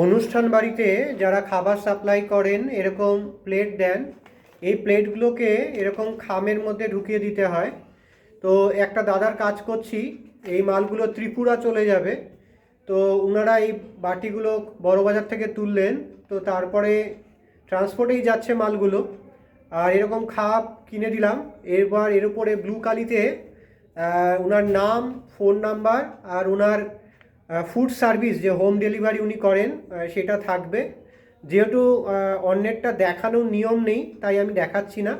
অনুষ্ঠান বাড়িতে যারা খাবার সাপ্লাই করেন এরকম প্লেট দেন। এই প্লেটগুলোকে এরকম খামের মধ্যে ঢুকিয়ে দিতে হয়। তো একটা দাদার কাজ করছি, এই মালগুলো ত্রিপুরা চলে যাবে। তো ওনারা এই বাটিগুলো বড়বাজার থেকে তুললেন, তো তারপরে ট্রান্সপোর্টেই যাচ্ছে মালগুলো। আর এরকম খাপ কিনে দিলাম। এবার এর উপরে ব্লু কালিতে ওনার নাম, ফোন নাম্বার আর ওনার ফুড সার্ভিস যে হোম ডেলিভারি উনি করেন সেটা থাকবে। যেহেতু অন্যেরটা দেখানোর নিয়ম নেই তাই আমি দেখাচ্ছি না।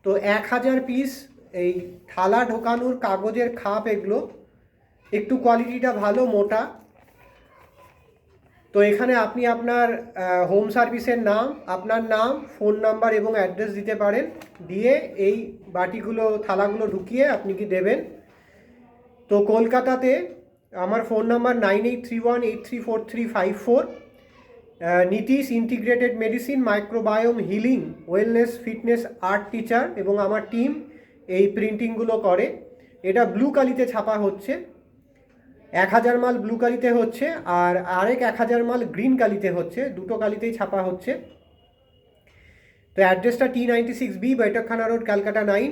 তো 1000 পিস এই থালা ঢোকানোর কাগজের খাপ, এগুলো একটু কোয়ালিটিটা ভালো, মোটা। তো এখানে আপনি আপনার হোম সার্ভিসের নাম, আপনার নাম, ফোন নাম্বার এবং অ্যাড্রেস দিতে পারেন। দিয়ে এই বাটিগুলো, থালাগুলো ঢুকিয়ে আপনি কি দেবেন। তো কলকাতাতে আমার phone number 9831834354। Nitish integrated medicine, microbiome healing, wellness, fitness, art teacher এবং আমার টিম এই প্রিন্টিংগুলো করে। এটা ব্লু কালিতে ছাপা হচ্ছে। 1000 মাল ব্লু কালিতে হচ্ছে, আর আরেক 1000 মাল গ্রিন কালিতে হচ্ছে। দুটো কালিতেই ছাপা হচ্ছে। তো অ্যাড্রেসটা T96B, Baithakkhana road, Calcutta 9,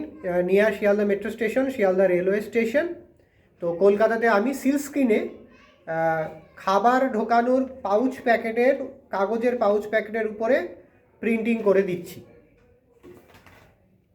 near Sealdah metro station, Sealdah railway station. তো কলকাতাতে আমি সিল স্ক্রিনে খাবার ঢোকানোর পাউচ প্যাকেটের, কাগজের পাউচ প্যাকেটের উপরে প্রিন্টিং করে দিচ্ছি।